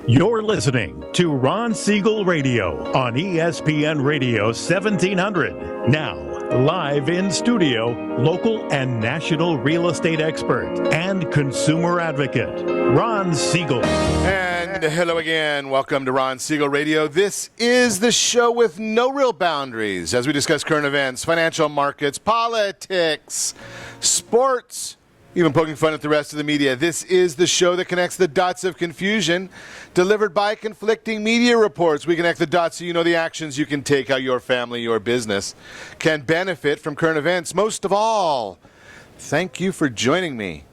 You're listening to Ron Siegel Radio on ESPN Radio 1700. Now, live in studio, local and national real estate expert and consumer advocate, Ron Siegel. And hello again. Welcome to Ron Siegel Radio. This is the show with no real boundaries as we discuss current events, financial markets, politics, sports, even poking fun at the rest of the media. This is the show that connects the dots of confusion delivered by conflicting media reports. We connect the dots so you know the actions you can take, how your family, your business can benefit from current events. Most of all, thank you for joining me.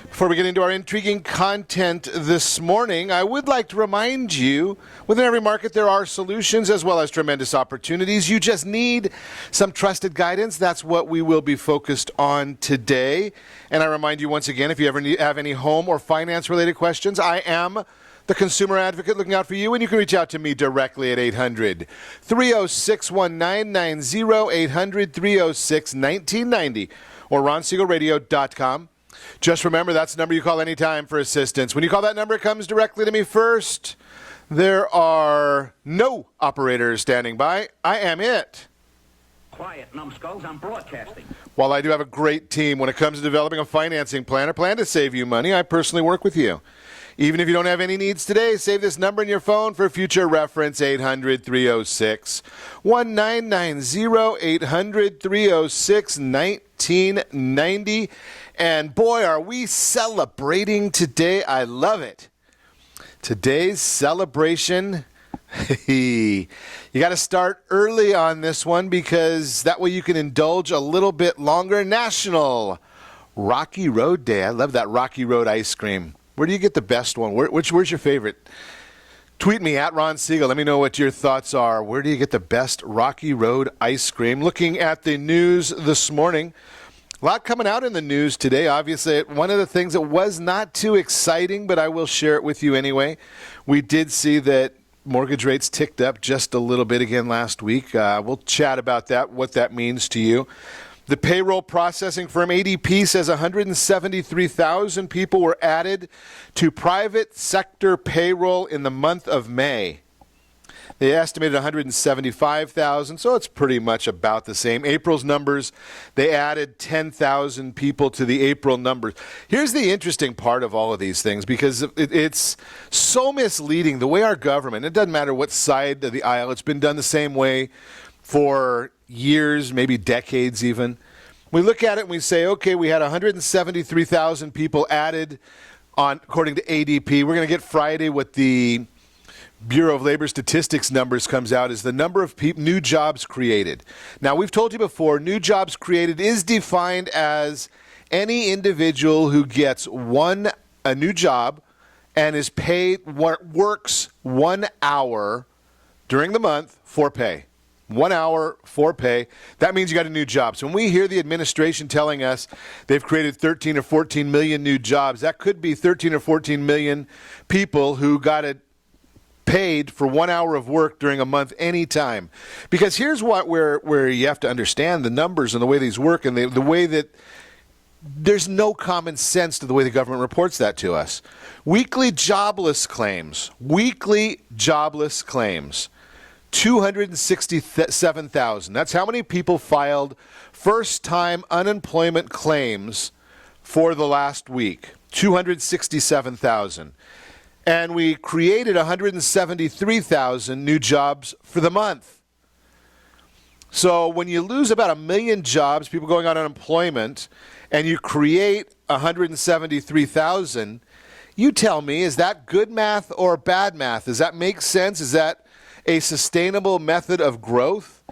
Before we get into our intriguing content this morning, I would like to remind you, within every market there are solutions as well as tremendous opportunities. You just need some trusted guidance. That's what we will be focused on today. And I remind you once again, if you ever have any home or finance-related questions, I am the consumer advocate looking out for you, and you can reach out to me directly at 800-306-1990, 800-306-1990, or ronsiegelradio.com. Just remember, that's the number you call anytime for assistance. When you call that number, it comes directly to me first. There are no operators standing by. I am it. Quiet, numbskulls, I'm broadcasting. While I do have a great team when it comes to developing a financing plan or plan to save you money, I personally work with you. Even if you don't have any needs today, save this number in your phone for future reference, 800-306-1990, 800-306-1990. And boy, are we celebrating today. I love it. Today's celebration, you got to start early on this one because that way you can indulge a little bit longer. National Rocky Road Day. I love that Rocky Road ice cream. Where do you get the best one? Where's your favorite? Tweet me at Ron Siegel. Let me know what your thoughts are. Where do you get the best Rocky Road ice cream? Looking at the news this morning, a lot coming out in the news today. Obviously, one of the things that was not too exciting, but I will share it with you anyway. We did see that mortgage rates ticked up just a little bit again last week. We'll chat about that, what that means to you. The payroll processing firm ADP says 173,000 people were added to private sector payroll in the month of May. They estimated 175,000, so it's pretty much about the same. April's numbers, they added 10,000 people to the April numbers. Here's the interesting part of all of these things, because it's so misleading. The way our government, it doesn't matter what side of the aisle, it's been done the same way for years, maybe decades even. We look at it and we say, okay, we had 173,000 people added on, according to ADP. We're going to get Friday what the Bureau of Labor Statistics numbers comes out is the number of new jobs created. Now, we've told you before, new jobs created is defined as any individual who gets a new job and is paid, works 1 hour during the month for pay. 1 hour for pay. That means you got a new job. So when we hear the administration telling us they've created 13 or 14 million new jobs, that could be 13 or 14 million people who got it paid for 1 hour of work during a month anytime. Because here's where you have to understand the numbers and the way these work and the way that there's no common sense to the way the government reports that to us. Weekly jobless claims, 267,000. That's how many people filed first-time unemployment claims for the last week. 267,000. And we created 173,000 new jobs for the month. So when you lose about 1 million jobs, people going on unemployment, and you create 173,000, you tell me, is that good math or bad math? Does that make sense? Is that a sustainable method of growth?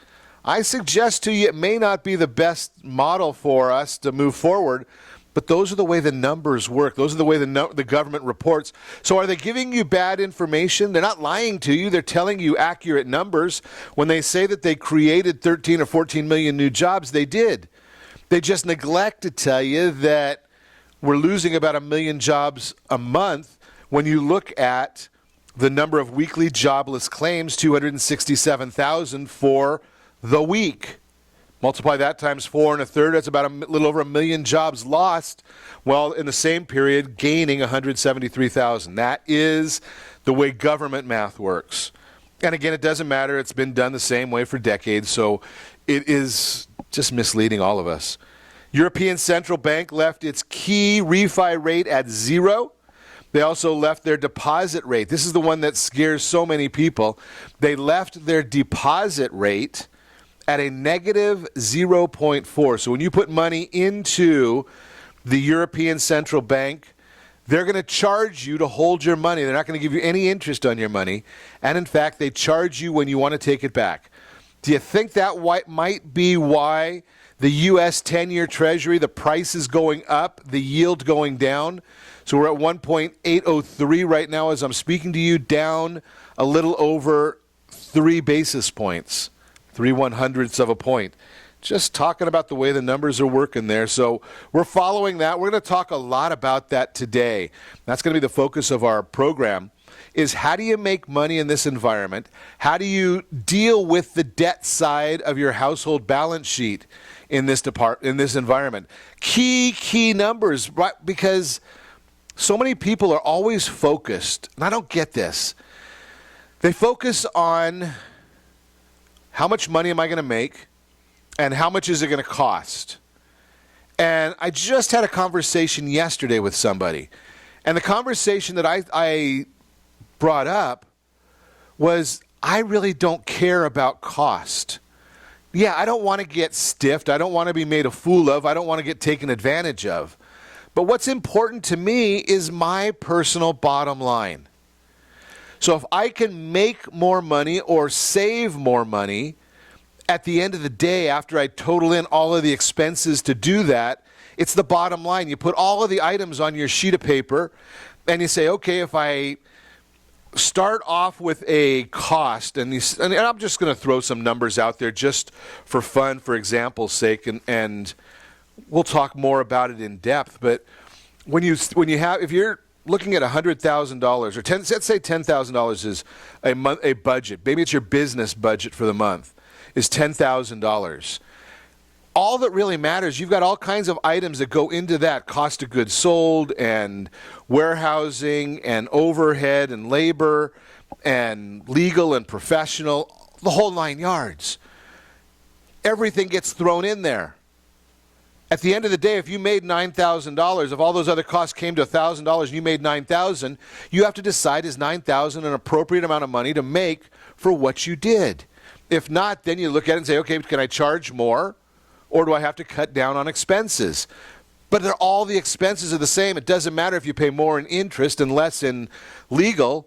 I suggest to you it may not be the best model for us to move forward, but those are the way the numbers work. Those are the way the government reports. So are they giving you bad information? They're not lying to you. They're telling you accurate numbers. When they say that they created 13 or 14 million new jobs, they did. They just neglect to tell you that we're losing about 1 million jobs a month when you look at the number of weekly jobless claims, 267,000 for the week. Multiply that times 4 1/3, that's about a little over 1 million jobs lost, while in the same period gaining 173,000. That is the way government math works. And again, it doesn't matter. It's been done the same way for decades, so it is just misleading all of us. European Central Bank left its key refi rate at 0. They also left their deposit rate. This is the one that scares so many people. They left their deposit rate at a negative 0.4. So when you put money into the European Central Bank, they're going to charge you to hold your money. They're not going to give you any interest on your money. And in fact, they charge you when you want to take it back. Do you think that might be why the U.S. 10-year Treasury, the price is going up, the yield going down? So we're at 1.803 right now as I'm speaking to you, down a little over 3 basis points, 3/100ths of a point. Just talking about the way the numbers are working there. So we're following that. We're going to talk a lot about that today. That's going to be the focus of our program, is how do you make money in this environment? How do you deal with the debt side of your household balance sheet in this environment? Key numbers, right? Because so many people are always focused, and I don't get this. They focus on how much money am I going to make and how much is it going to cost. And I just had a conversation yesterday with somebody, and the conversation that I brought up was, I really don't care about cost. Yeah, I don't want to get stiffed. I don't want to be made a fool of. I don't want to get taken advantage of. But what's important to me is my personal bottom line. So if I can make more money or save more money at the end of the day, after I total in all of the expenses to do that, it's the bottom line. You put all of the items on your sheet of paper and you say, okay, if I start off with a cost, and I'm just going to throw some numbers out there just for fun, for example's sake, and we'll talk more about it in depth. But if you're looking at $100,000 or let's say $10,000 is a budget. Maybe it's your business budget for the month is $10,000. All that really matters, you've got all kinds of items that go into that: cost of goods sold and warehousing and overhead and labor and legal and professional, the whole 9 yards. Everything gets thrown in there. At the end of the day, if you made $9,000, if all those other costs came to $1,000 and you made $9,000, you have to decide, is $9,000 an appropriate amount of money to make for what you did? If not, then you look at it and say, okay, can I charge more, or do I have to cut down on expenses? But all the expenses are the same. It doesn't matter if you pay more in interest and less in legal.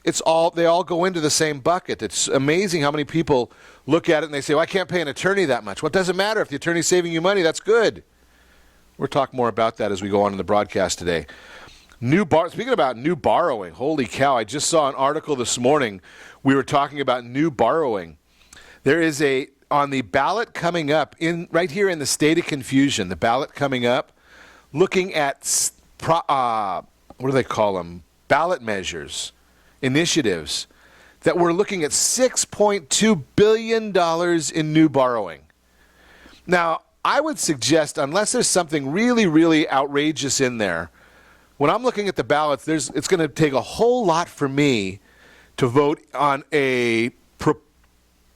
They all go into the same bucket. It's amazing how many people look at it and they say, well, I can't pay an attorney that much. Well, it doesn't matter. If the attorney's saving you money, that's good. We'll talk more about that as we go on in the broadcast today. Speaking about new borrowing, holy cow, I just saw an article this morning. We were talking about new borrowing. There is on the ballot coming up, right here in the state of confusion, the ballot coming up, looking at, what do they call them? Ballot measures, initiatives, that we're looking at $6.2 billion in new borrowing. Now, I would suggest, unless there's something really, really outrageous in there, when I'm looking at the ballots, it's going to take a whole lot for me to vote on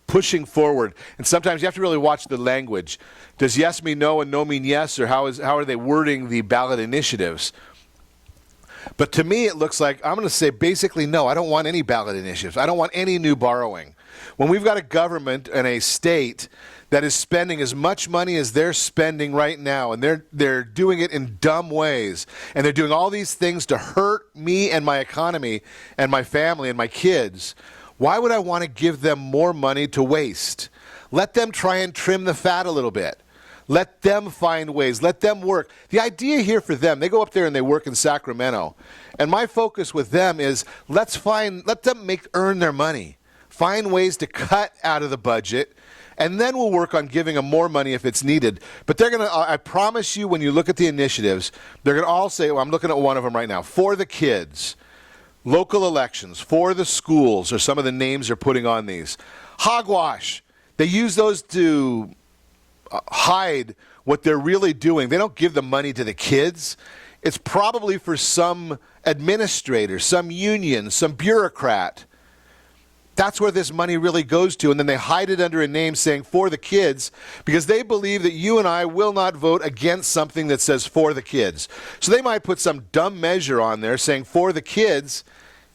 pushing forward. And sometimes you have to really watch the language. Does yes mean no and no mean yes, or how are they wording the ballot initiatives? But to me, it looks like I'm going to say basically no. I don't want any ballot initiatives. I don't want any new borrowing. When we've got a government and a state that is spending as much money as they're spending right now, and they're doing it in dumb ways, and they're doing all these things to hurt me and my economy and my family and my kids, why would I want to give them more money to waste? Let them try and trim the fat a little bit. Let them find ways. Let them work. The idea here for them, they go up there and they work in Sacramento. And my focus with them is let them earn their money. Find ways to cut out of the budget, and then we'll work on giving them more money if it's needed. But they're going to, I promise you, when you look at the initiatives, they're going to all say, well, I'm looking at one of them right now, for the kids. Local elections, for the schools, are some of the names they're putting on these. Hogwash. They use those to hide what they're really doing. They don't give the money to the kids. It's probably for some administrator, some union, some bureaucrat. That's where this money really goes to, and then they hide it under a name saying for the kids because they believe that you and I will not vote against something that says for the kids. So they might put some dumb measure on there saying for the kids,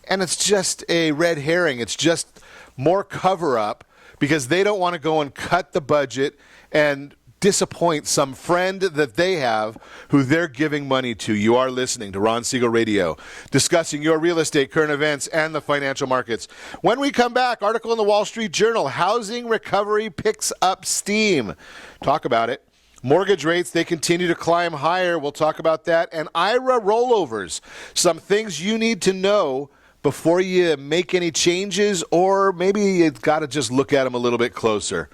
and it's just a red herring. It's just more cover-up because they don't want to go and cut the budget and disappoint some friend that they have who they're giving money to. You are listening to Ron Siegel Radio, discussing your real estate, current events, and the financial markets. When we come back, article in the Wall Street Journal, housing recovery picks up steam. Talk about it. Mortgage rates, they continue to climb higher. We'll talk about that. And IRA rollovers, some things you need to know before you make any changes, or maybe you've got to just look at them a little bit closer.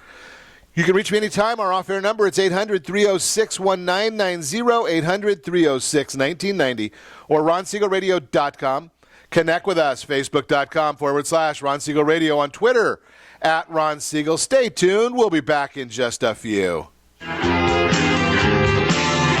You can reach me anytime. Our off-air number, it's 800-306-1990, 800-306-1990, or ronsiegelradio.com. Connect with us, facebook.com/Ron Siegel Radio, on Twitter, @Ron Siegel. Stay tuned. We'll be back in just a few.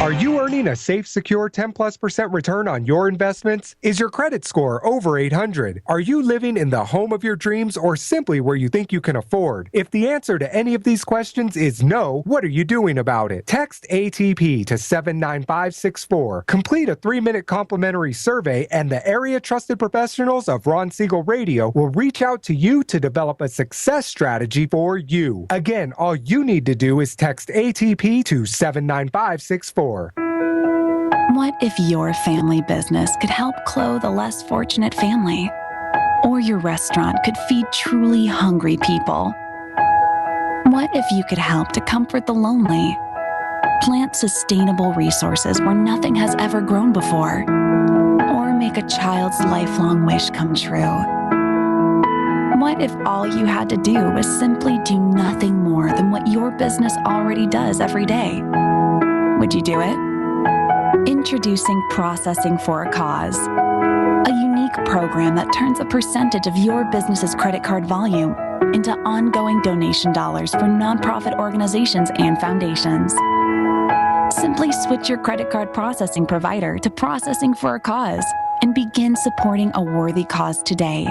Are you earning a safe, secure 10+% return on your investments? Is your credit score over 800? Are you living in the home of your dreams or simply where you think you can afford? If the answer to any of these questions is no, what are you doing about it? Text ATP to 79564. Complete a 3-minute complimentary survey, and the area trusted professionals of Ron Siegel Radio will reach out to you to develop a success strategy for you. Again, all you need to do is text ATP to 79564. What if your family business could help clothe a less fortunate family? Or your restaurant could feed truly hungry people? What if you could help to comfort the lonely? Plant sustainable resources where nothing has ever grown before? Or make a child's lifelong wish come true? What if all you had to do was simply do nothing more than what your business already does every day? Would you do it? Introducing Processing for a Cause, a unique program that turns a percentage of your business's credit card volume into ongoing donation dollars for nonprofit organizations and foundations. Simply switch your credit card processing provider to Processing for a Cause and begin supporting a worthy cause today.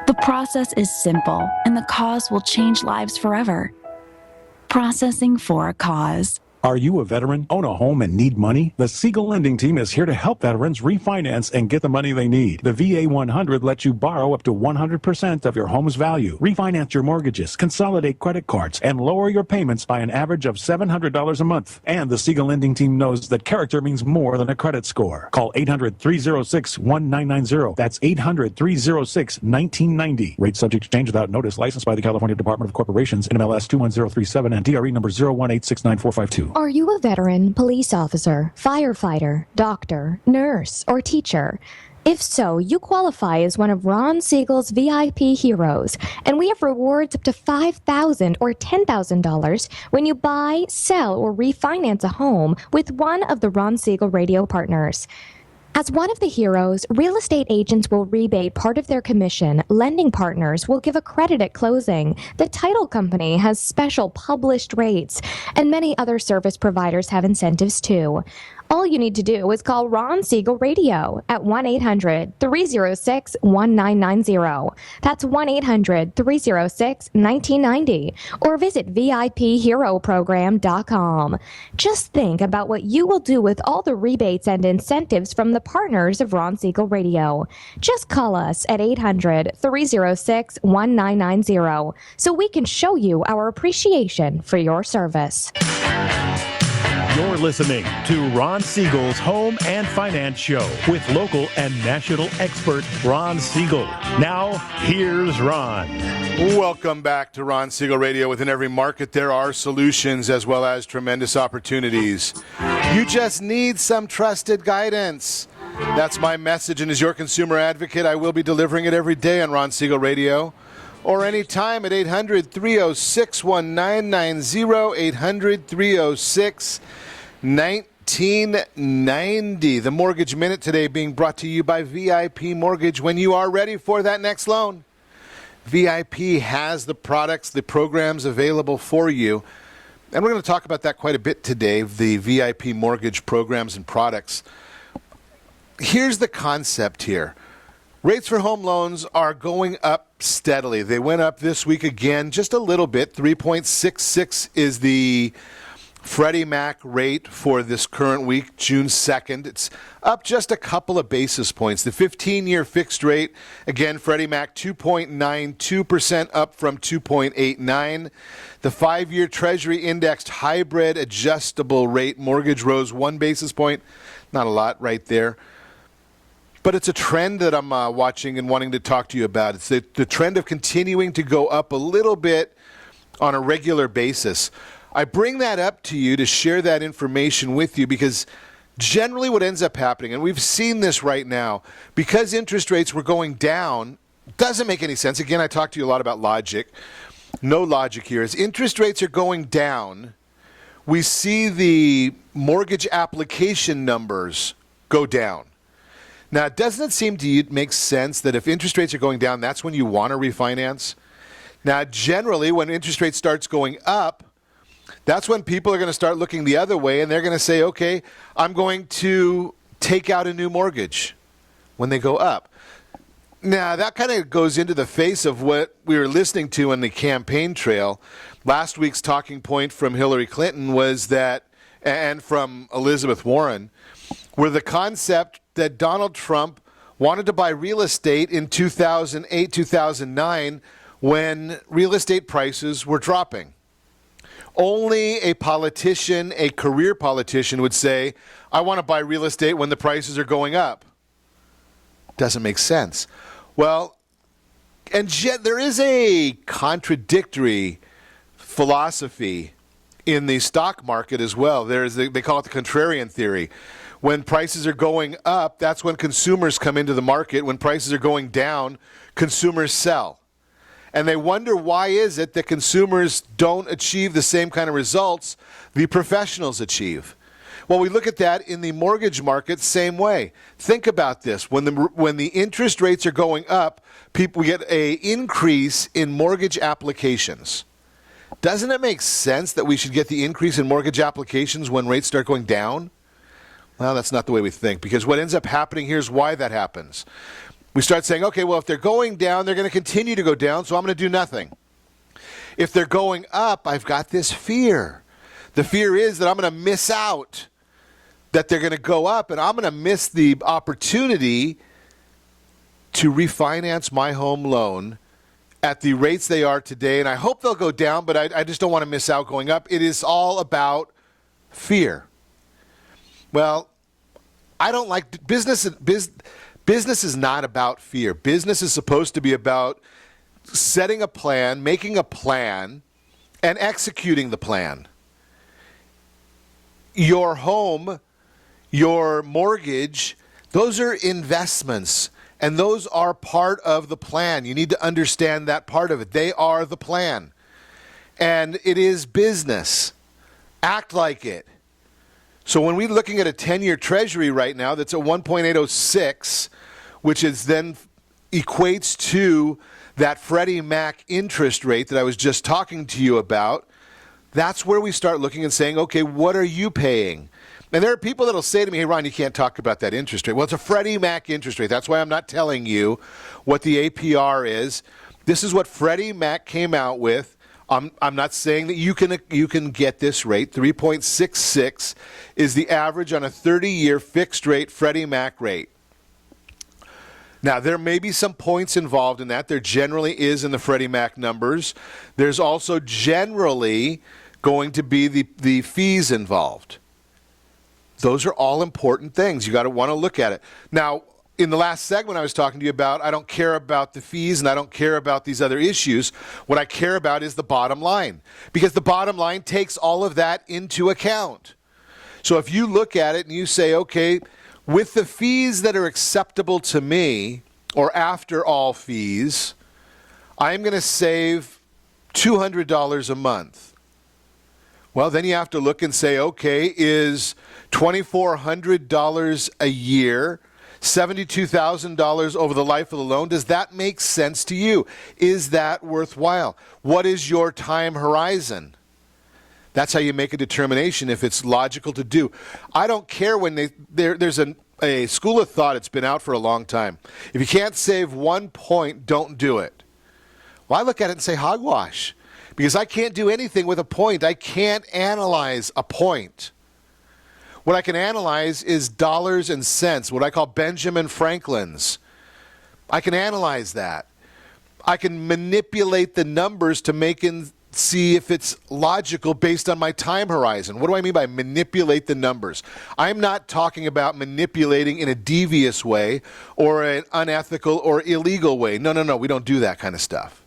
The process is simple, and the cause will change lives forever. Processing for a Cause. Are you a veteran, own a home, and need money? The Siegel Lending Team is here to help veterans refinance and get the money they need. The VA 100 lets you borrow up to 100% of your home's value, refinance your mortgages, consolidate credit cards, and lower your payments by an average of $700 a month. And the Siegel Lending Team knows that character means more than a credit score. Call 800-306-1990. That's 800-306-1990. Rate subject to change without notice. Licensed by the California Department of Corporations, NMLS 21037, and DRE number 018694452. Are you a veteran, police officer, firefighter, doctor, nurse, or teacher? If so, you qualify as one of Ron Siegel's VIP heroes, and we have rewards up to $5,000 or $10,000 when you buy, sell, or refinance a home with one of the Ron Siegel Radio partners. As one of the heroes, real estate agents will rebate part of their commission. Lending partners will give a credit at closing. The title company has special published rates, and many other service providers have incentives too. All you need to do is call Ron Siegel Radio at 1-800-306-1990. That's 1-800-306-1990. Or visit VIPHeroProgram.com. Just think about what you will do with all the rebates and incentives from the partners of Ron Siegel Radio. Just call us at 800-306-1990 so we can show you our appreciation for your service. You're listening to Ron Siegel's Home and Finance Show with local and national expert Ron Siegel. Now, here's Ron. Welcome back to Ron Siegel Radio. Within every market, there are solutions as well as tremendous opportunities. You just need some trusted guidance. That's my message, and as your consumer advocate, I will be delivering it every day on Ron Siegel Radio. Or anytime at 800-306-1990, 800-306-1990. The Mortgage Minute today being brought to you by VIP Mortgage. When you are ready for that next loan, VIP has the products, the programs available for you. And we're going to talk about that quite a bit today, the VIP mortgage programs and products. Here's the concept here. Rates for home loans are going up steadily. They went up this week again just a little bit. 3.66 is the Freddie Mac rate for this current week, June 2nd. It's up just a couple of basis points. The 15-year fixed rate, again, Freddie Mac 2.92%, up from 2.89. The 5-year Treasury indexed hybrid adjustable rate mortgage rose 1 basis point. Not a lot right there. But it's a trend that I'm watching and wanting to talk to you about. It's the trend of continuing to go up a little bit on a regular basis. I bring that up to you to share that information with you because generally what ends up happening, and we've seen this right now, because interest rates were going down, doesn't make any sense. Again, I talked to you a lot about logic. No logic here. As interest rates are going down, we see the mortgage application numbers go down. Now, doesn't it seem to you make sense that if interest rates are going down, that's when you want to refinance? Now, generally, when interest rates starts going up, that's when people are going to start looking the other way, and they're going to say, okay, I'm going to take out a new mortgage when they go up. Now, that kind of goes into the face of what we were listening to on the campaign trail. Last week's talking point from Hillary Clinton was that, and from Elizabeth Warren, were the concept that Donald Trump wanted to buy real estate in 2008, 2009, when real estate prices were dropping. Only a politician, a career politician, would say, I want to buy real estate when the prices are going up. Doesn't make sense. Well, and yet there is a contradictory philosophy in the stock market as well. They call it the contrarian theory. When prices are going up, that's when consumers come into the market. When prices are going down, consumers sell. And they wonder why is it that consumers don't achieve the same kind of results the professionals achieve. Well, we look at that in the mortgage market, same way. Think about this. When the interest rates are going up, we get an increase in mortgage applications. Doesn't it make sense that we should get the increase in mortgage applications when rates start going down? Well, that's not the way we think, because what ends up happening here is why that happens. We start saying, okay, well, if they're going down, they're going to continue to go down, so I'm going to do nothing. If they're going up, I've got this fear. The fear is that I'm going to miss out, that they're going to go up, and I'm going to miss the opportunity to refinance my home loan at the rates they are today. And I hope they'll go down, but I just don't want to miss out going up. It is all about fear. Well, I don't like business. Business is not about fear. Business is supposed to be about setting a plan, making a plan, and executing the plan. Your home, your mortgage, those are investments, and those are part of the plan. You need to understand that part of it. They are the plan. And it is business. Act like it. So when we're looking at a 10-year Treasury right now that's at 1.806, which is then equates to that Freddie Mac interest rate that I was just talking to you about, that's where we start looking and saying, okay, what are you paying? And there are people that will say to me, hey, Ron, you can't talk about that interest rate. Well, it's a Freddie Mac interest rate. That's why I'm not telling you what the APR is. This is what Freddie Mac came out with. I'm not saying that you can get this rate. 3.66 is the average on a 30-year fixed rate Freddie Mac rate. Now, there may be some points involved in that. There generally is in the Freddie Mac numbers. There's also generally going to be the fees involved. Those are all important things. You got to want to look at it. Now, in the last segment I was talking to you about, I don't care about the fees and I don't care about these other issues. What I care about is the bottom line, because the bottom line takes all of that into account. So if you look at it and you say, okay, with the fees that are acceptable to me, or after all fees, I'm going to save $200 a month. Well, then you have to look and say, okay, is $2,400 a year, $72,000 over the life of the loan, does that make sense to you? Is that worthwhile? What is your time horizon? That's how you make a determination if it's logical to do. I don't care when there's a school of thought, it's been out for a long time. If you can't save 1 point, don't do it. Well, I look at it and say hogwash, because I can't do anything with a point. I can't analyze a point. What I can analyze is dollars and cents, what I call Benjamin Franklin's. I can analyze that. I can manipulate the numbers to see if it's logical based on my time horizon. What do I mean by manipulate the numbers? I'm not talking about manipulating in a devious way or an unethical or illegal way. No, we don't do that kind of stuff.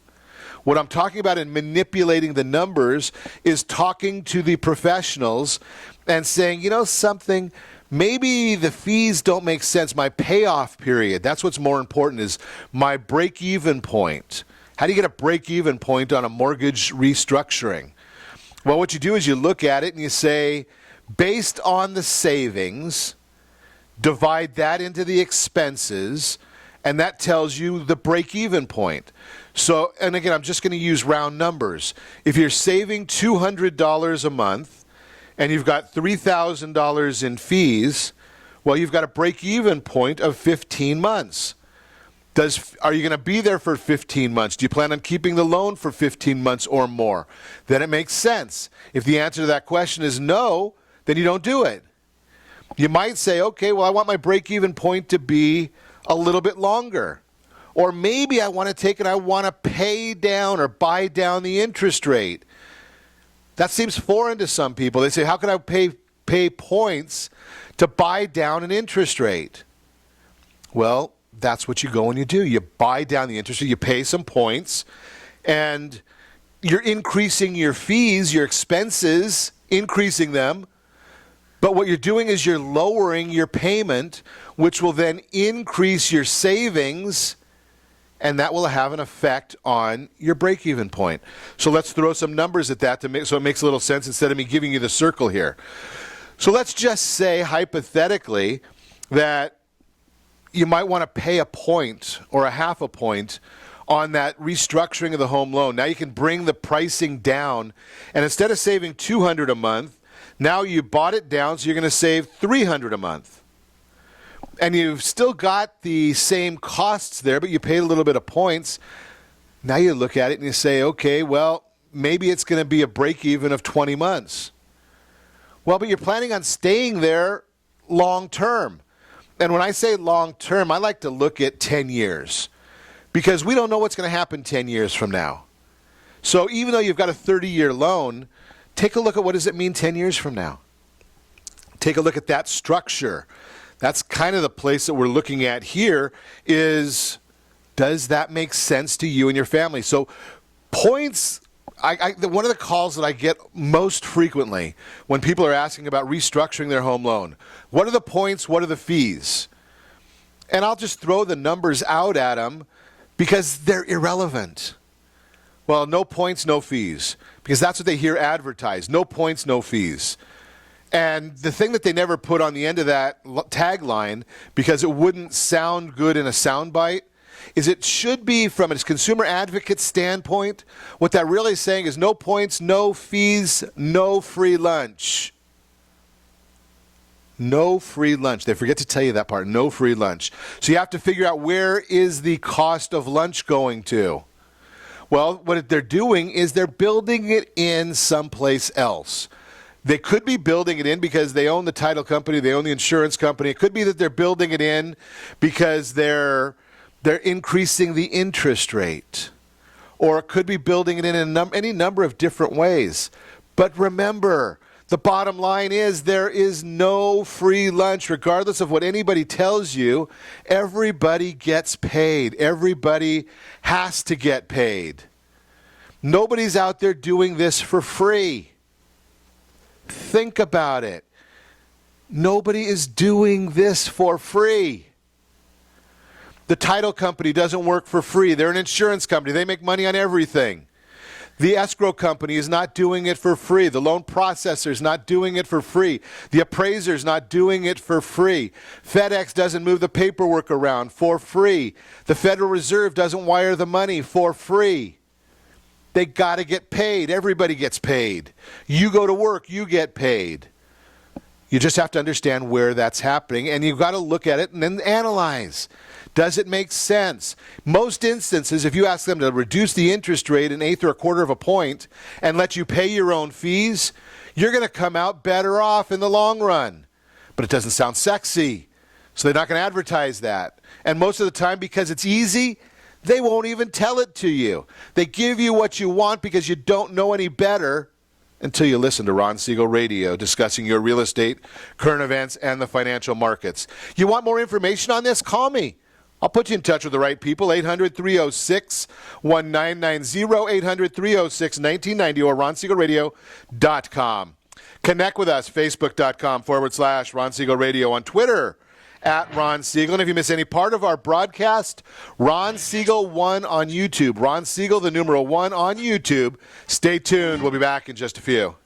What I'm talking about in manipulating the numbers is talking to the professionals and saying, you know something, maybe the fees don't make sense. My payoff period, that's what's more important, is my break-even point. How do you get a break-even point on a mortgage restructuring? Well, what you do is you look at it and you say, based on the savings, divide that into the expenses, and that tells you the break-even point. So, and again, I'm just going to use round numbers. If you're saving $200 a month and you've got $3,000 in fees, well, you've got a break-even point of 15 months. Are you going to be there for 15 months? Do you plan on keeping the loan for 15 months or more? Then it makes sense. If the answer to that question is no, then you don't do it. You might say, okay, well, I want my break-even point to be a little bit longer. Or maybe I want to take it, I want to pay down or buy down the interest rate. That seems foreign to some people. They say, how can I pay points to buy down an interest rate? Well, that's what you go and you do. You buy down the interest rate, you pay some points, and you're increasing your fees, your expenses, increasing them. But what you're doing is you're lowering your payment, which will then increase your savings, and that will have an effect on your break-even point. So let's throw some numbers at that so it makes a little sense instead of me giving you the circle here. So let's just say, hypothetically, that you might want to pay a point or a half a point on that restructuring of the home loan. Now you can bring the pricing down, and instead of saving $200 a month, now you bought it down, so you're going to save $300 a month. And you've still got the same costs there, but you paid a little bit of points. Now you look at it and you say, okay, well, maybe it's going to be a break-even of 20 months. Well, but you're planning on staying there long-term. And when I say long-term, I like to look at 10 years. Because we don't know what's going to happen 10 years from now. So even though you've got a 30-year loan, take a look at what does it mean 10 years from now. Take a look at that structure. That's kind of the place that we're looking at here is, does that make sense to you and your family? So points, one of the calls that I get most frequently when people are asking about restructuring their home loan, what are the points, what are the fees? And I'll just throw the numbers out at them because they're irrelevant. Well, no points, no fees, because that's what they hear advertised, no points, no fees. And the thing that they never put on the end of that tagline, because it wouldn't sound good in a soundbite, is it should be, from a consumer advocate standpoint, what that really is saying is no points, no fees, no free lunch. No free lunch. They forget to tell you that part, no free lunch. So you have to figure out, where is the cost of lunch going to? Well, what they're doing is they're building it in someplace else. They could be building it in because they own the title company, they own the insurance company. It could be that they're building it in because they're increasing the interest rate. Or it could be building it in any number of different ways. But remember, the bottom line is there is no free lunch. Regardless of what anybody tells you, everybody gets paid. Everybody has to get paid. Nobody's out there doing this for free. Think about it. Nobody is doing this for free. The title company doesn't work for free. They're an insurance company. They make money on everything. The escrow company is not doing it for free. The loan processor is not doing it for free. The appraiser is not doing it for free. FedEx doesn't move the paperwork around for free. The Federal Reserve doesn't wire the money for free. They got to get paid. Everybody gets paid. You go to work, you get paid. You just have to understand where that's happening, and you've got to look at it and then analyze. Does it make sense? Most instances, if you ask them to reduce the interest rate an eighth or a quarter of a point and let you pay your own fees, you're going to come out better off in the long run. But it doesn't sound sexy, so they're not going to advertise that. And most of the time, because it's easy, they won't even tell it to you. They give you what you want because you don't know any better until you listen to Ron Siegel Radio discussing your real estate, current events, and the financial markets. You want more information on this? Call me. I'll put you in touch with the right people, 800-306-1990, 800-306-1990, or ronsiegelradio.com. Connect with us, facebook.com/Ron Siegel Radio, on Twitter, @Ron Siegel. And if you miss any part of our broadcast, Ron Siegel 1 on YouTube. Ron Siegel, the numeral 1 on YouTube. Stay tuned. We'll be back in just a few.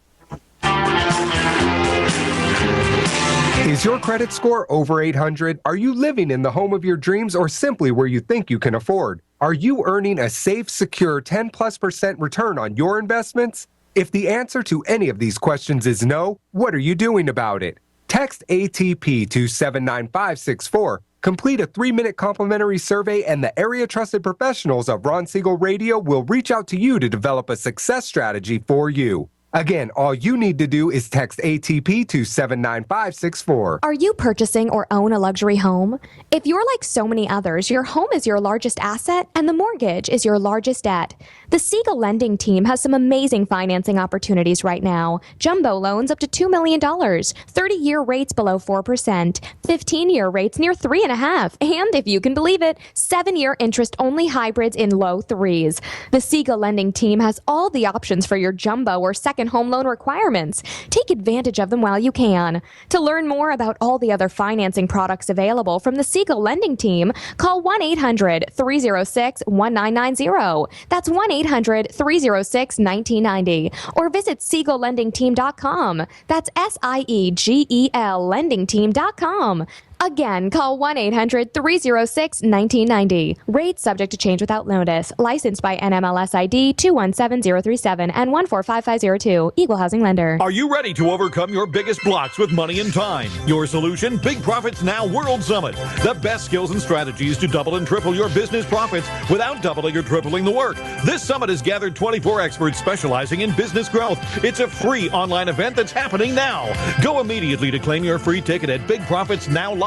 Is your credit score over 800? Are you living in the home of your dreams or simply where you think you can afford? Are you earning a safe, secure 10+% return on your investments? If the answer to any of these questions is no, what are you doing about it? Text ATP to 79564. Complete a 3-minute complimentary survey, and the area trusted professionals of Ron Siegel Radio will reach out to you to develop a success strategy for you. Again, all you need to do is text ATP to 79564. Are you purchasing or own a luxury home? If you're like so many others, your home is your largest asset and the mortgage is your largest debt. The Siegel lending team has some amazing financing opportunities right now. Jumbo loans up to $2 million, 30-year rates below 4%, 15-year rates near 3.5%, and if you can believe it, 7-year interest-only hybrids in low 3s. The Siegel lending team has all the options for your jumbo or second home loan requirements. Take advantage of them while you can. To learn more about all the other financing products available from the Siegel lending team, call 1-800-306-1990. That's 1-800-306-1990. Or visit SiegelLendingTeam.com. That's SIEGEL LendingTeam.com. Again, call 1-800-306-1990. Rates subject to change without notice. Licensed by NMLS ID 217037 and 145502. Equal housing lender. Are you ready to overcome your biggest blocks with money and time? Your solution? Big Profits Now World Summit. The best skills and strategies to double and triple your business profits without doubling or tripling the work. This summit has gathered 24 experts specializing in business growth. It's a free online event that's happening now. Go immediately to claim your free ticket at BigProfitsNowLive.com.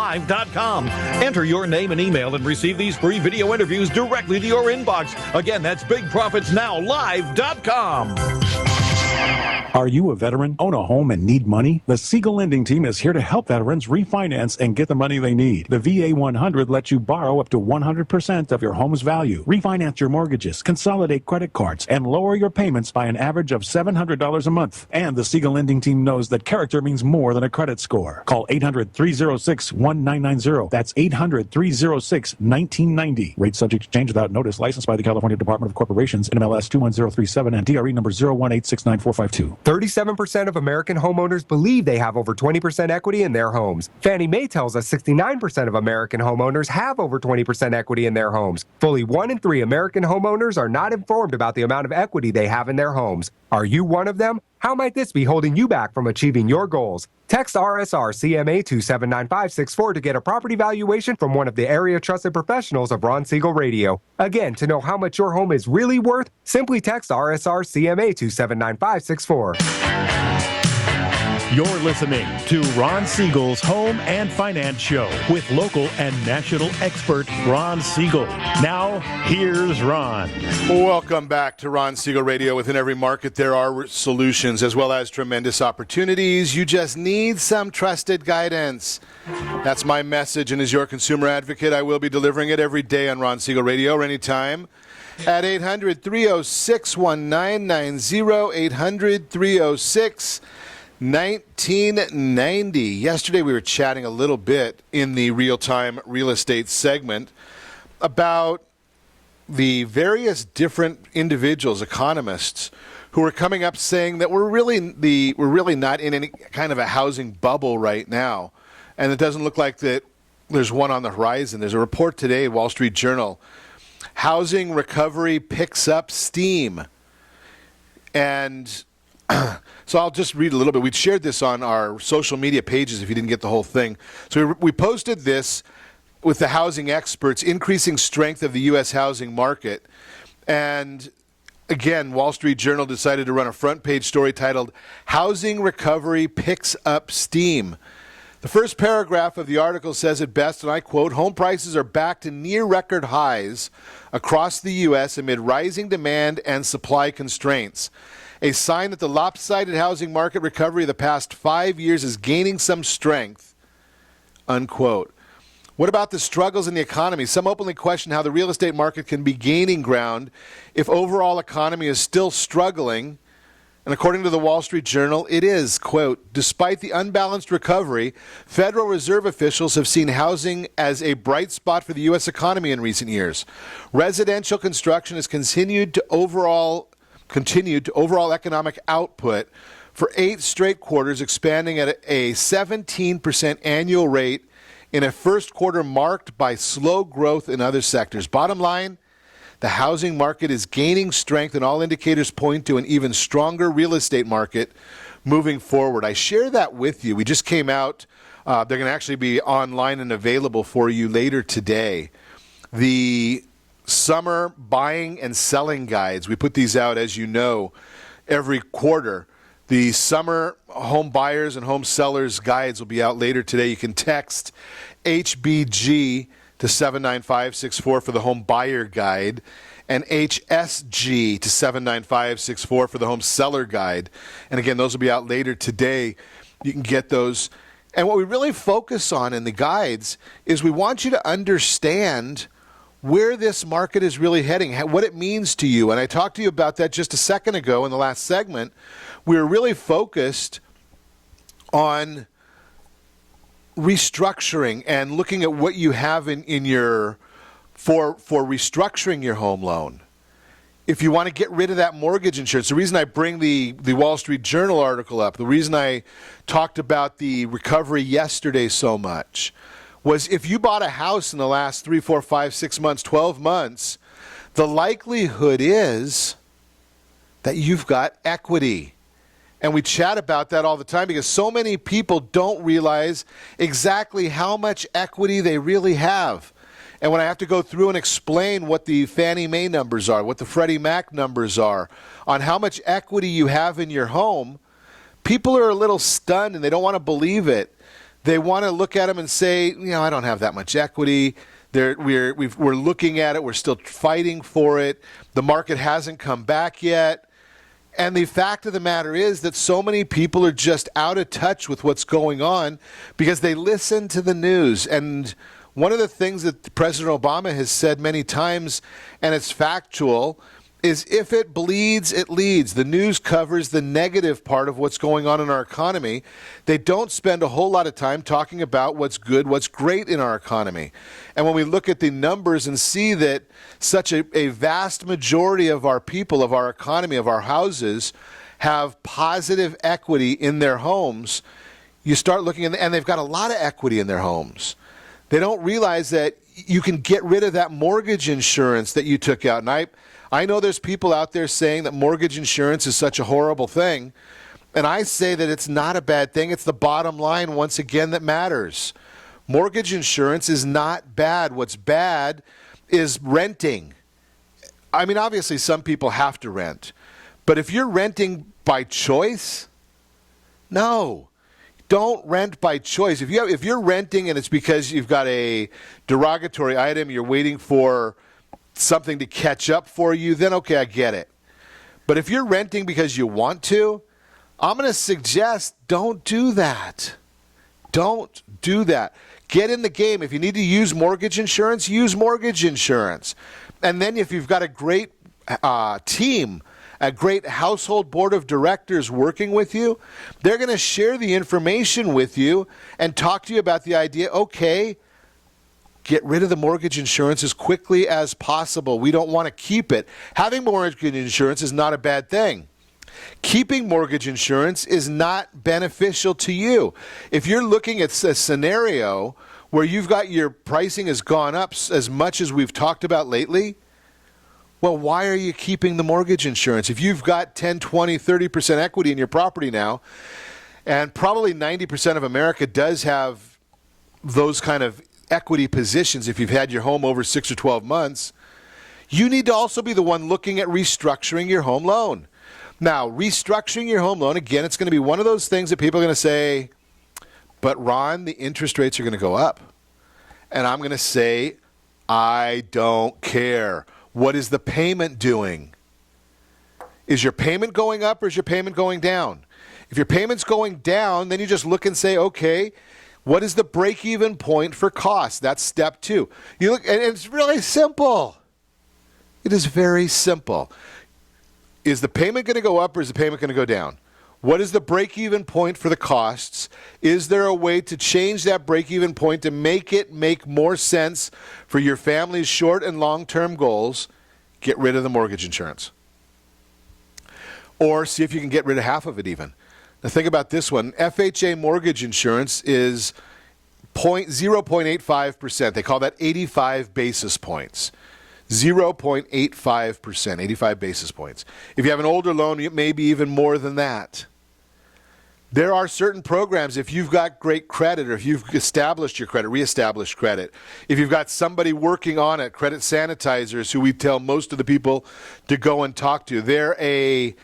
Enter your name and email and receive these free video interviews directly to your inbox. Again, that's BigProfitsNowLive.com. Are you a veteran, own a home, and need money? The Siegel Lending Team is here to help veterans refinance and get the money they need. The VA 100 lets you borrow up to 100% of your home's value, refinance your mortgages, consolidate credit cards, and lower your payments by an average of $700 a month. And the Siegel Lending Team knows that character means more than a credit score. Call 800-306-1990. That's 800-306-1990. Rates subject to change without notice. Licensed by the California Department of Corporations, NMLS 21037, and DRE number 0186945. 37% of American homeowners believe they have over 20% equity in their homes. Fannie Mae tells us 69% of American homeowners have over 20% equity in their homes. Fully 1 in 3 American homeowners are not informed about the amount of equity they have in their homes. Are you one of them? How might this be holding you back from achieving your goals? Text RSR CMA to 79564 to get a property valuation from one of the area trusted professionals of Ron Siegel Radio. Again, to know how much your home is really worth, simply text RSR CMA to 79564. You're listening to Ron Siegel's Home and Finance Show with local and national expert Ron Siegel. Now, here's Ron. Welcome back to Ron Siegel Radio. Within every market, there are solutions as well as tremendous opportunities. You just need some trusted guidance. That's my message, and as your consumer advocate, I will be delivering it every day on Ron Siegel Radio or anytime at 800-306-1990, 800-306-1990. Yesterday we were chatting a little bit in the real-time real estate segment about the various different individuals, economists, who are coming up saying that we're really not in any kind of a housing bubble right now, and it doesn't look like that there's one on the horizon. There's a report today, Wall Street Journal. Housing recovery picks up steam. And so I'll just read a little bit. We shared this on our social media pages if you didn't get the whole thing. So we posted this with the housing experts, increasing strength of the U.S. housing market. And again, Wall Street Journal decided to run a front page story titled, Housing Recovery Picks Up Steam. The first paragraph of the article says it best, and I quote, home prices are back to near record highs across the U.S. amid rising demand and supply constraints. A sign that the lopsided housing market recovery of the past 5 years is gaining some strength, unquote. What about the struggles in the economy? Some openly question how the real estate market can be gaining ground if overall economy is still struggling. And according to the Wall Street Journal, it is, quote, despite the unbalanced recovery, Federal Reserve officials have seen housing as a bright spot for the U.S. economy in recent years. Residential construction has continued to overall economic output for 8 straight quarters, expanding at a 17% annual rate in a first quarter marked by slow growth in other sectors. Bottom line, the housing market is gaining strength, and all indicators point to an even stronger real estate market moving forward. I share that with you. We just came out. They're going to actually be online and available for you later today. The summer buying and selling guides. We put these out, as you know, every quarter. The summer home buyers and home sellers guides will be out later today. You can text HBG to 79564 for the home buyer guide, and HSG to 79564 for the home seller guide. And again, those will be out later today. You can get those. And what we really focus on in the guides is we want you to understand where this market is really heading, what it means to you. And I talked to you about that just a second ago in the last segment. We were really focused on restructuring and looking at what you have in your for restructuring your home loan. If you want to get rid of that mortgage insurance, the reason I bring the Wall Street Journal article up, the reason I talked about the recovery yesterday so much, was if you bought a house in the last 3, 4, 5, 6 months, 12 months, the likelihood is that you've got equity. And we chat about that all the time because so many people don't realize exactly how much equity they really have. And when I have to go through and explain what the Fannie Mae numbers are, what the Freddie Mac numbers are, on how much equity you have in your home, people are a little stunned and they don't want to believe it. They want to look at them and say, I don't have that much equity. We're looking at it. We're still fighting for it. The market hasn't come back yet. And the fact of the matter is that so many people are just out of touch with what's going on because they listen to the news. And one of the things that President Obama has said many times, and it's factual, is if it bleeds, it leads. The news covers the negative part of what's going on in our economy. They don't spend a whole lot of time talking about what's good, what's great in our economy. And when we look at the numbers and see that such a vast majority of our people, of our economy, of our houses, have positive equity in their homes, you start looking at, and they've got a lot of equity in their homes. They don't realize that you can get rid of that mortgage insurance that you took out. And I know there's people out there saying that mortgage insurance is such a horrible thing. And I say that it's not a bad thing. It's the bottom line, once again, that matters. Mortgage insurance is not bad. What's bad is renting. I mean, obviously, some people have to rent. But if you're renting by choice, no. Don't rent by choice. If you're renting and it's because you've got a derogatory item, you're waiting for something to catch up for you, then okay, I get it. But if you're renting because you want to, I'm going to suggest don't do that. Don't do that. Get in the game. If you need to use mortgage insurance, use mortgage insurance. And then if you've got a great team, a great household board of directors working with you, they're going to share the information with you and talk to you about the idea, okay, get rid of the mortgage insurance as quickly as possible. We don't want to keep it. Having mortgage insurance is not a bad thing. Keeping mortgage insurance is not beneficial to you. If you're looking at a scenario where you've got your pricing has gone up as much as we've talked about lately, Well, why are you keeping the mortgage insurance? If you've got 10, 20, 30% equity in your property now, and probably 90% of America does have those kind of equity positions if you've had your home over 6 or 12 months, you need to also be the one looking at restructuring your home loan. Now, restructuring your home loan, again, it's going to be one of those things that people are going to say, but Ron, the interest rates are going to go up. And I'm going to say, I don't care. What is the payment doing? Is your payment going up or is your payment going down? If your payment's going down, then you just look and say, okay, what is the break-even point for cost? That's step 2. You look, and it's really simple. It is very simple. Is the payment going to go up or is the payment going to go down? What is the break-even point for the costs? Is there a way to change that break-even point to make it make more sense for your family's short and long-term goals? Get rid of the mortgage insurance. Or see if you can get rid of half of it even. Now think about this one. FHA mortgage insurance is 0.85%. They call that 85 basis points. 0.85%, 85 basis points. If you have an older loan, it may be even more than that. There are certain programs, if you've got great credit or if you've established your credit, reestablished credit, if you've got somebody working on it, credit sanitizers who we tell most of the people to go and talk to, they're a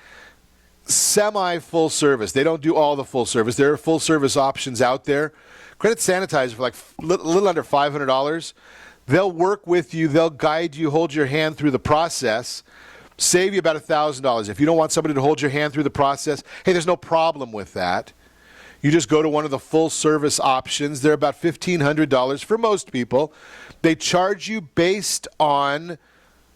semi-full service. They don't do all the full service. There are full service options out there. Credit sanitizer for like a little under $500. They'll work with you. They'll guide you, hold your hand through the process, save you about $1,000. If you don't want somebody to hold your hand through the process, hey, there's no problem with that. You just go to one of the full-service options. They're about $1,500 for most people. They charge you based on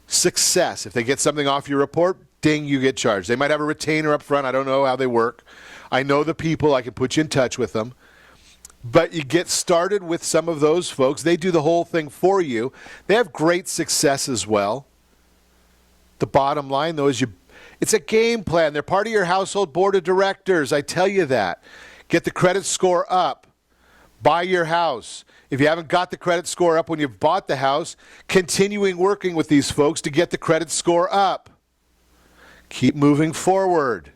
success. If they get something off your report, ding, you get charged. They might have a retainer up front. I don't know how they work. I know the people. I can put you in touch with them. But you get started with some of those folks. They do the whole thing for you. They have great success as well. The bottom line, though, is it's a game plan. They're part of your household board of directors. I tell you that. Get the credit score up. Buy your house. If you haven't got the credit score up when you've bought the house, continuing working with these folks to get the credit score up. Keep moving forward.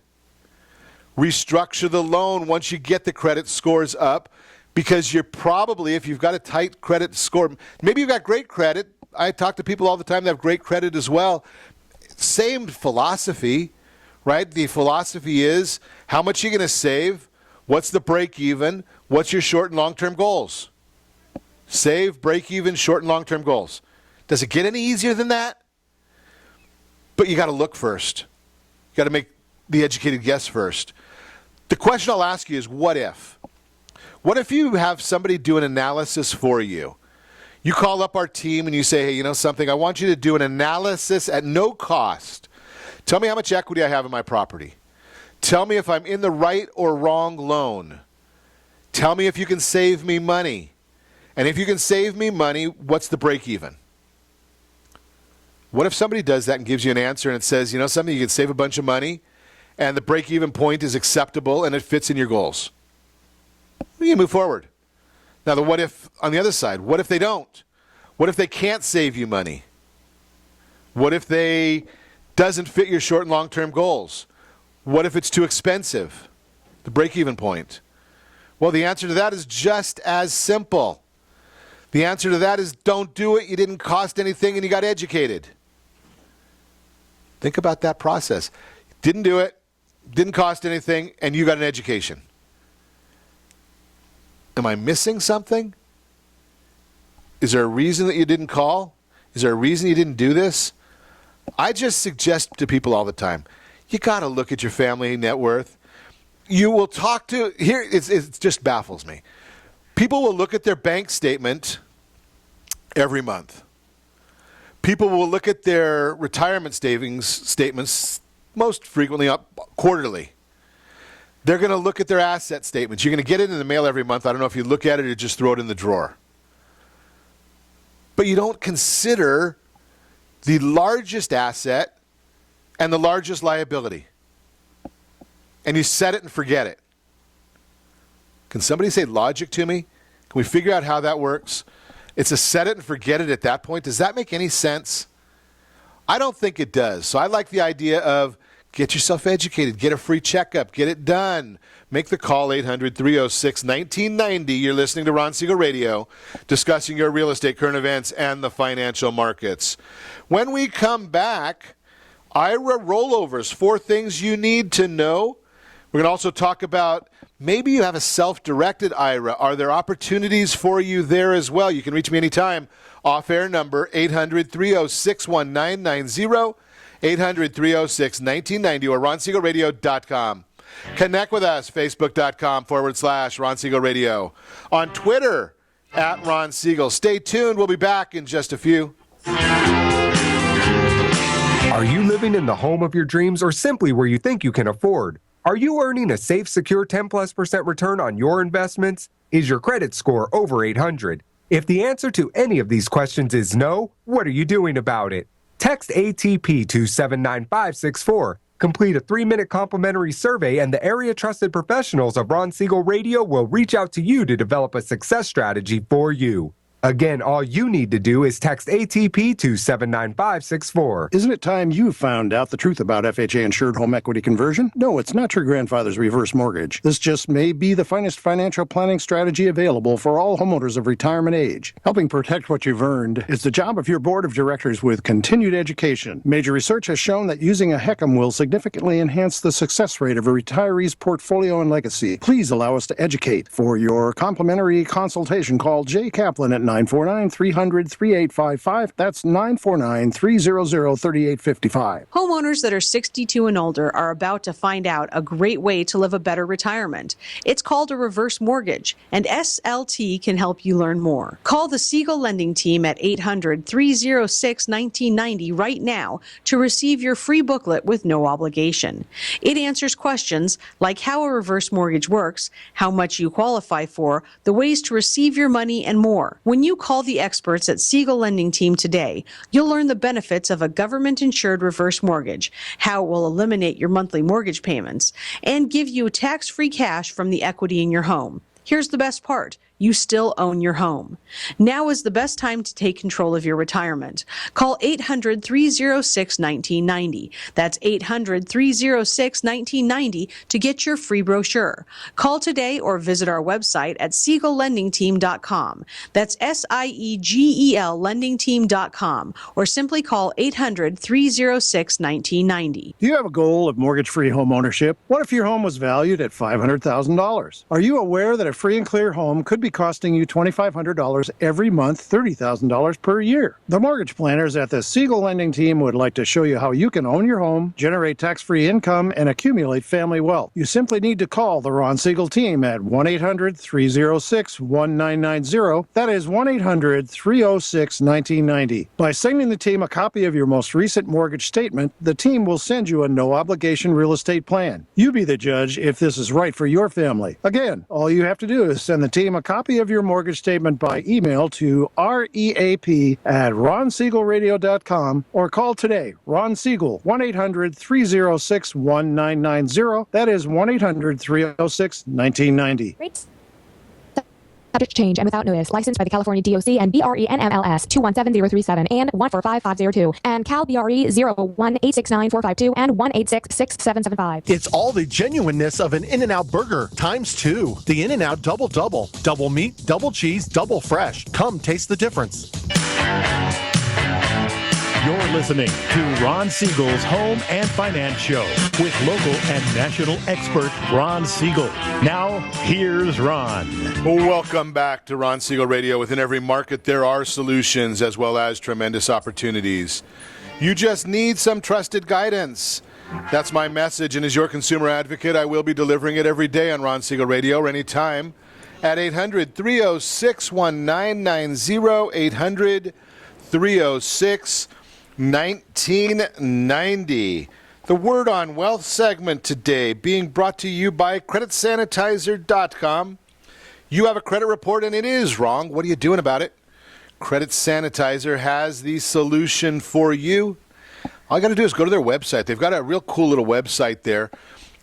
Restructure the loan once you get the credit scores up, because you're probably, if you've got a tight credit score, maybe you've got great credit. I talk to people all the time that have great credit as well. Same philosophy, right? The philosophy is, how much are you going to save? What's the break even? What's your short and long-term goals? Save, break even, short and long-term goals. Does it get any easier than that? But you got to look first. You got to make the educated guess first. The question I'll ask you is, what if? What if you have somebody do an analysis for you? You call up our team and you say, hey, you know something? I want you to do an analysis at no cost. Tell me how much equity I have in my property. Tell me if I'm in the right or wrong loan. Tell me if you can save me money. And if you can save me money, what's the break even? What if somebody does that and gives you an answer and it says, you know something, you can save a bunch of money and the break even point is acceptable and it fits in your goals? You can move forward. Now, the what if on the other side, what if they don't? What if they can't save you money? What if they doesn't fit your short and long-term goals? What if it's too expensive? The break-even point. Well, the answer to that is just as simple. The answer to that is don't do it. You didn't cost anything and you got educated. Think about that process. Didn't do it, didn't cost anything, and you got an education. Am I missing something? Is there a reason that you didn't call? Is there a reason you didn't do this? I just suggest to people all the time, you got to look at your family net worth. You will talk to, here, it just baffles me. People will look at their bank statement every month. People will look at their retirement savings statements most frequently quarterly. They're going to look at their asset statements. You're going to get it in the mail every month. I don't know if you look at it or just throw it in the drawer. But you don't consider the largest asset and the largest liability. And you set it and forget it. Can somebody say logic to me? Can we figure out how that works? It's a set it and forget it at that point. Does that make any sense? I don't think it does. So I like the idea of get yourself educated, get a free checkup, get it done. Make the call, 800-306-1990. You're listening to Ron Siegel Radio, discussing your real estate, current events, and the financial markets. When we come back, IRA rollovers, 4 things you need to know. We're going to also talk about maybe you have a self-directed IRA. Are there opportunities for you there as well? You can reach me anytime. Off-air number, 800-306-1990, 800-306-1990, or ronsiegelradio.com. Connect with us, facebook.com/Ron Siegel Radio. On Twitter, @Ron Siegel. Stay tuned. We'll be back in just a few. Are you living in the home of your dreams or simply where you think you can afford? Are you earning a safe, secure 10+% return on your investments? Is your credit score over 800? If the answer to any of these questions is no, what are you doing about it? Text ATP to 79564. Complete a 3-minute complimentary survey, and the area trusted professionals of Ron Siegel Radio will reach out to you to develop a success strategy for you. Again, all you need to do is text ATP to 79564. Isn't it time you found out the truth about FHA-insured home equity conversion? No, it's not your grandfather's reverse mortgage. This just may be the finest financial planning strategy available for all homeowners of retirement age. Helping protect what you've earned is the job of your board of directors with continued education. Major research has shown that using a HECM will significantly enhance the success rate of a retiree's portfolio and legacy. Please allow us to educate. For your complimentary consultation, call Jay Kaplan at 949-300-3855. That's 949-300-3855. Homeowners that are 62 and older are about to find out a great way to live a better retirement. It's called a reverse mortgage, and SLT can help you learn more. Call the Siegel Lending Team at 800-306-1990 right now to receive your free booklet with no obligation. It answers questions like how a reverse mortgage works, how much you qualify for, the ways to receive your money, and more. When you call the experts at Siegel Lending Team today, you'll learn the benefits of a government-insured reverse mortgage, how it will eliminate your monthly mortgage payments, and give you tax-free cash from the equity in your home. Here's the best part. You still own your home. Now is the best time to take control of your retirement. Call 800-306-1990. That's 800-306-1990 to get your free brochure. Call today or visit our website at SiegelLendingTeam.com. That's SIEGEL LendingTeam.com, or simply call 800-306-1990. Do you have a goal of mortgage-free home ownership? What if your home was valued at $500,000? Are you aware that a free and clear home could be costing you $2,500 every month, $30,000 per year? The mortgage planners at the Siegel Lending Team would like to show you how you can own your home, generate tax-free income, and accumulate family wealth. You simply need to call the Ron Siegel Team at 1-800-306-1990. That is 1-800-306-1990. By sending the team a copy of your most recent mortgage statement, the team will send you a no-obligation real estate plan. You be the judge if this is right for your family. Again, all you have to do is send the team a copy of your mortgage statement by email to reap@ronsiegelradio.com or call today. Ron Siegel, 1-800-306-1990. That is 1-800-306-1990. Rates subject to change and without notice. Licensed by the California DOC and BRE NMLS 217037 and 145502 and Cal BRE 018694552 and 1866775. It's all the genuineness of an In-N-Out burger times 2. The In-N-Out Double Double. Double meat, double cheese, double fresh. Come taste the difference. You're listening to Ron Siegel's Home and Finance Show with local and national expert Ron Siegel. Now, here's Ron. Welcome back to Ron Siegel Radio. Within every market, there are solutions as well as tremendous opportunities. You just need some trusted guidance. That's my message, and as your consumer advocate, I will be delivering it every day on Ron Siegel Radio or anytime at 800-306-1990, 800-306-1990. The Word on Wealth segment today being brought to you by CreditSanitizer.com. You have a credit report and it is wrong. What are you doing about it? Credit Sanitizer has the solution for you. All you got to do is go to their website. They've got a real cool little website there.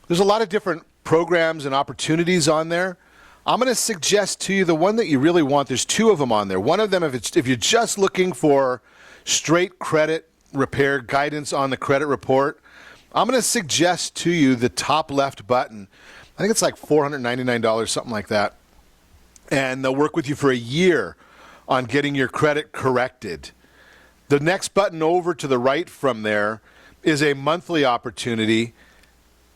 There's a lot of different programs and opportunities on there. I'm going to suggest to you the one that you really want. There's 2 of them on there. One of them, if you're just looking for straight credit, repair, guidance on the credit report, I'm going to suggest to you the top left button. I think it's like $499, something like that. And they'll work with you for a year on getting your credit corrected. The next button over to the right from there is a monthly opportunity.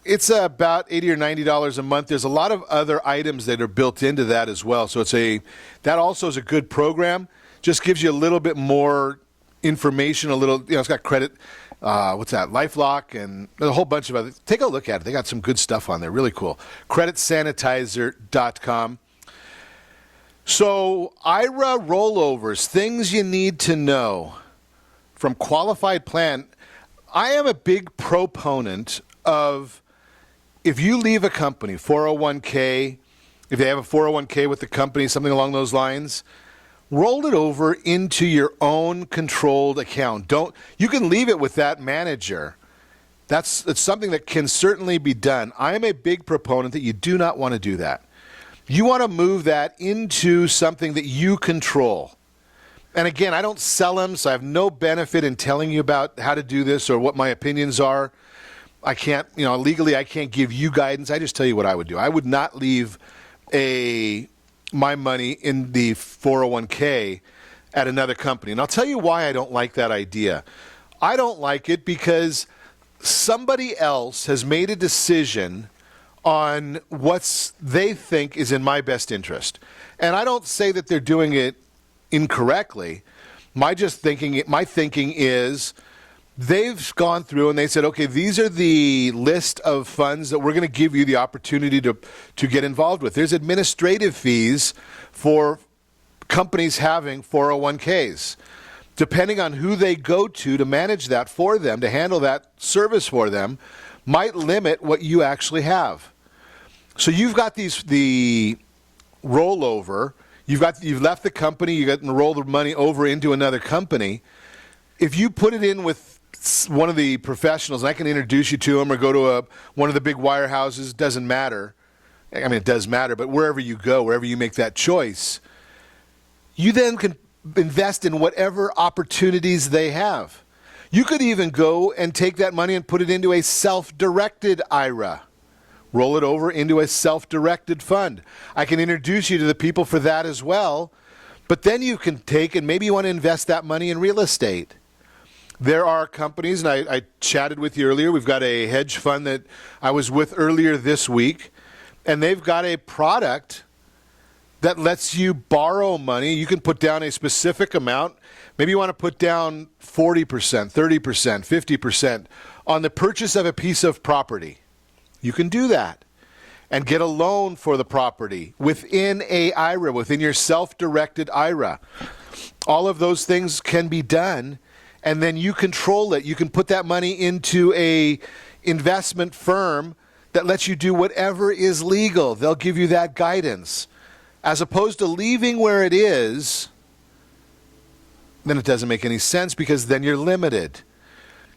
It's about $80 or $90 a month. There's a lot of other items that are built into that as well. So that also is a good program. Just gives you a little bit more information, it's got credit, LifeLock, and a whole bunch of other. Take a look at it. They got some good stuff on there. Really cool. CreditSanitizer.com. So IRA rollovers, things you need to know from Qualified Plan. I am a big proponent of, if you leave a company, 401k, if they have a 401k with the company, something along those lines, roll it over into your own controlled account. You can leave it with that manager. It's something that can certainly be done. I am a big proponent that you do not want to do that. You want to move that into something that you control. And again, I don't sell them, so I have no benefit in telling you about how to do this or what my opinions are. I can't, legally I can't give you guidance. I just tell you what I would do. I would not leave my money in the 401k at another company. And I'll tell you why I don't like that idea. I don't like it because somebody else has made a decision on what they think is in my best interest. And I don't say that they're doing it incorrectly. My thinking is they've gone through and they said, okay, these are the list of funds that we're going to give you the opportunity to get involved with. There's administrative fees for companies having 401ks. Depending on who they go to manage that for them, to handle that service for them, might limit what you actually have. So you've got the rollover. You've left the company. You got to roll the money over into another company. If you put it in with one of the professionals, and I can introduce you to them, or go to one of the big wirehouses, doesn't matter. I mean, it does matter, but wherever you go, wherever you make that choice, you then can invest in whatever opportunities they have. You could even go and take that money and put it into a self-directed IRA. Roll it over into a self-directed fund. I can introduce you to the people for that as well, but then you can take and maybe you want to invest that money in real estate. There are companies, and I chatted with you earlier, we've got a hedge fund that I was with earlier this week, and they've got a product that lets you borrow money. You can put down a specific amount. Maybe you want to put down 40%, 30%, 50% on the purchase of a piece of property. You can do that and get a loan for the property within a IRA, within your self-directed IRA. All of those things can be done, and then you control it. You can put that money into a investment firm that lets you do whatever is legal. They'll give you that guidance. As opposed to leaving where it is, then it doesn't make any sense because then you're limited.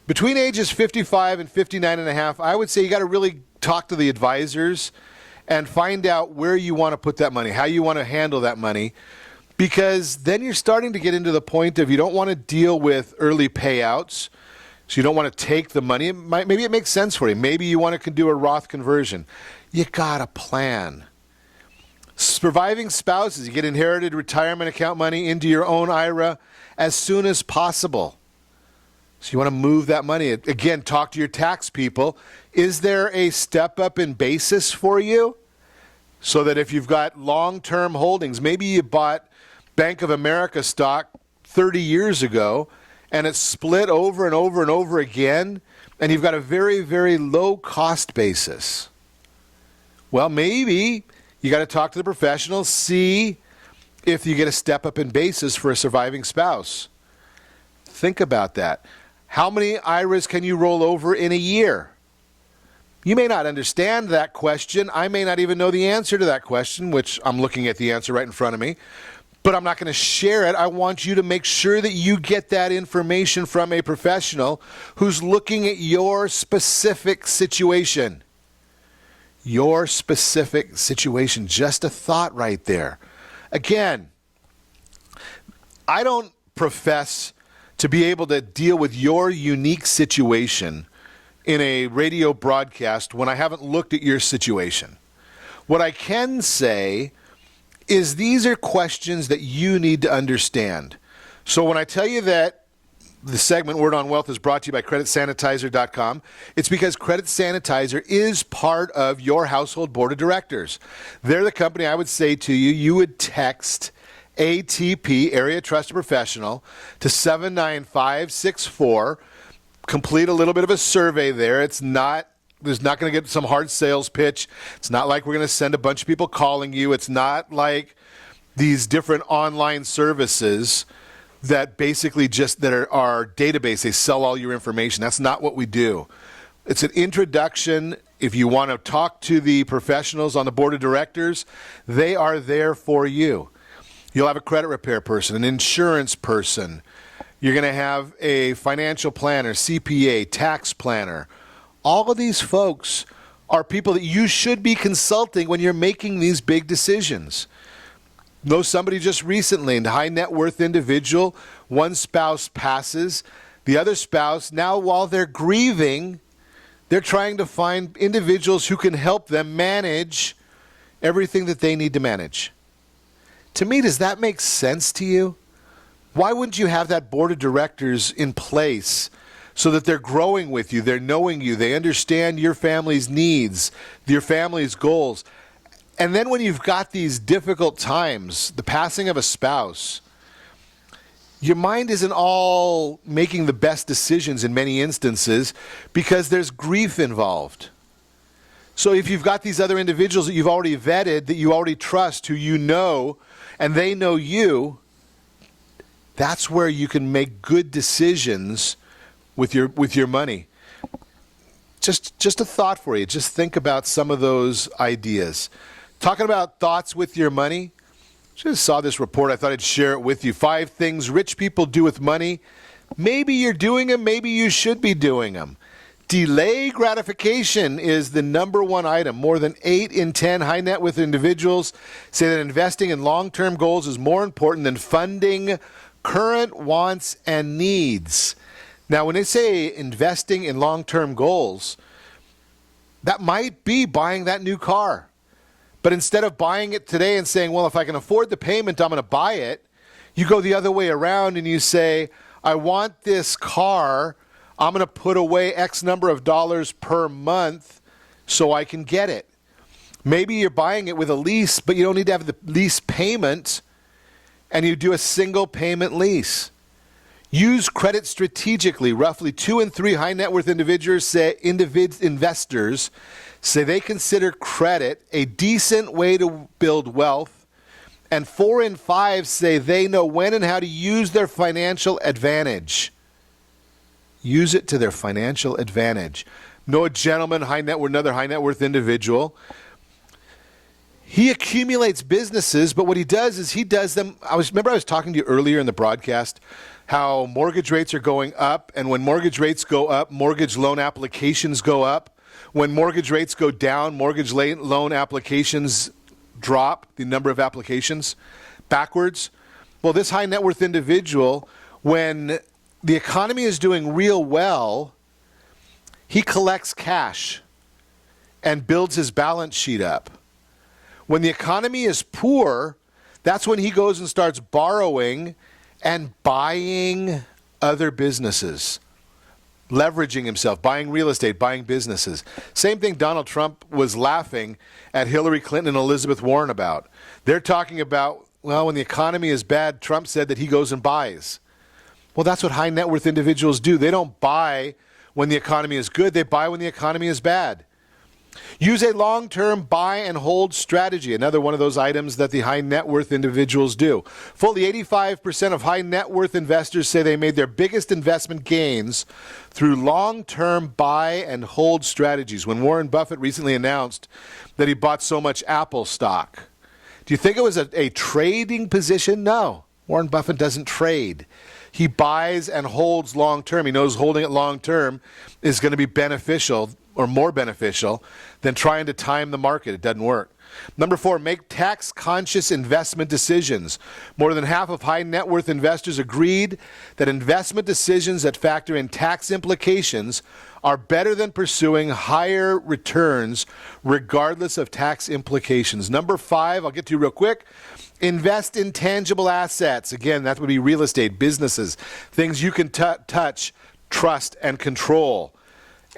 Between ages 55 and 59 and a half, I would say you got to really talk to the advisors and find out where you want to put that money, how you want to handle that money, because then you're starting to get into the point of you don't want to deal with early payouts, so you don't want to take the money. Maybe it makes sense for you. Maybe you want to do a Roth conversion. You got to plan. Surviving spouses, you get inherited retirement account money into your own IRA as soon as possible. So you want to move that money. Again, talk to your tax people. Is there a step up in basis for you? So that if you've got long-term holdings, maybe you bought Bank of America stock 30 years ago and it's split over and over and over again, and you've got a very, very low cost basis. Well, maybe you got to talk to the professionals, see if you get a step up in basis for a surviving spouse. Think about that. How many IRAs can you roll over in a year? You may not understand that question. I may not even know the answer to that question, which I'm looking at the answer right in front of me, but I'm not going to share it. I want you to make sure that you get that information from a professional who's looking at your specific situation. Your specific situation. Just a thought right there. Again, I don't profess to be able to deal with your unique situation in a radio broadcast when I haven't looked at your situation. What I can say is these are questions that you need to understand. So when I tell you that the segment Word on Wealth is brought to you by creditsanitizer.com, it's because Credit Sanitizer is part of your household board of directors. They're the company I would say to you, you would text ATP, Area Trusted Professional, to 79564. Complete a little bit of a survey there. There's not going to get some hard sales pitch. It's not like we're going to send a bunch of people calling you. It's not like these different online services that basically just that are our database. They sell all your information. That's not what we do. It's an introduction. If you want to talk to the professionals on the board of directors, they are there for you. You'll have a credit repair person, an insurance person. You're going to have a financial planner, CPA, tax planner. All of these folks are people that you should be consulting when you're making these big decisions. Know somebody just recently, a high net worth individual, one spouse passes, the other spouse, now while they're grieving, they're trying to find individuals who can help them manage everything that they need to manage. To me, does that make sense to you? Why wouldn't you have that board of directors in place so that they're growing with you, they're knowing you, they understand your family's needs, your family's goals? And then when you've got these difficult times, the passing of a spouse, your mind isn't all making the best decisions in many instances because there's grief involved. So if you've got these other individuals that you've already vetted, that you already trust, who you know, and they know you, that's where you can make good decisions with your money. Just a thought for you. Just think about some of those ideas. Talking about thoughts with your money, just saw this report. I thought I'd share it with you. 5 things rich people do with money. Maybe you're doing them. Maybe you should be doing them. Delay gratification is the number one item. More than 8 in 10 high net worth individuals say that investing in long-term goals is more important than funding current wants and needs. Now, when they say investing in long-term goals, that might be buying that new car. But instead of buying it today and saying, well, if I can afford the payment, I'm going to buy it, you go the other way around and you say, I want this car. I'm going to put away X number of dollars per month so I can get it. Maybe you're buying it with a lease, but you don't need to have the lease payment, and you do a single payment lease. Use credit strategically. Roughly 2 in 3 high net worth investors say they consider credit a decent way to build wealth, and 4 in 5 say they know when and how to use their financial advantage. Use it to their financial advantage. Know a gentleman, another high net worth individual. He accumulates businesses, but what he does is he does them. Remember I was talking to you earlier in the broadcast how mortgage rates are going up, and when mortgage rates go up, mortgage loan applications go up. When mortgage rates go down, mortgage loan applications drop, the number of applications backwards. Well, this high net worth individual, when the economy is doing real well, he collects cash and builds his balance sheet up. When the economy is poor, that's when he goes and starts borrowing and buying other businesses, leveraging himself, buying real estate, buying businesses. Same thing Donald Trump was laughing at Hillary Clinton and Elizabeth Warren about. They're talking about, well, when the economy is bad, Trump said that he goes and buys. Well, that's what high net worth individuals do. They don't buy when the economy is good. They buy when the economy is bad. Use a long-term buy and hold strategy, another one of those items that the high net worth individuals do. Fully 85% of high net worth investors say they made their biggest investment gains through long-term buy and hold strategies. When Warren Buffett recently announced that he bought so much Apple stock, do you think it was a trading position? No. Warren Buffett doesn't trade. He buys and holds long-term. He knows holding it long-term is going to be beneficial or more beneficial than trying to time the market. It doesn't work. Number 4, make tax-conscious investment decisions. More than half of high net worth investors agreed that investment decisions that factor in tax implications are better than pursuing higher returns regardless of tax implications. Number 5, I'll get to you real quick. Invest in tangible assets. Again, that would be real estate, businesses, things you can touch, trust, and control.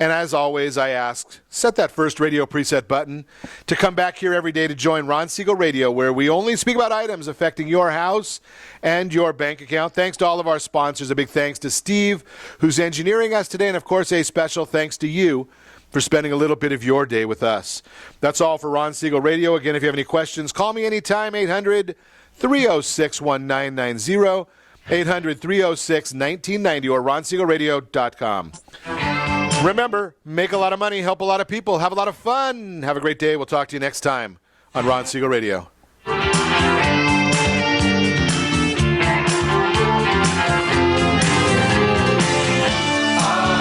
And as always, I ask, set that first radio preset button to come back here every day to join Ron Siegel Radio, where we only speak about items affecting your house and your bank account. Thanks to all of our sponsors. A big thanks to Steve, who's engineering us today. And, of course, a special thanks to you for spending a little bit of your day with us. That's all for Ron Siegel Radio. Again, if you have any questions, call me anytime, 800-306-1990, 800-306-1990, or ronsiegelradio.com. Remember, make a lot of money, help a lot of people, have a lot of fun. Have a great day. We'll talk to you next time on Ron Siegel Radio. Our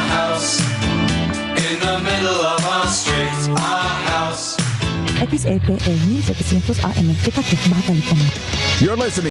house in the middle of our street. Our house. XAPA News 700 AM kita kembali. You're listening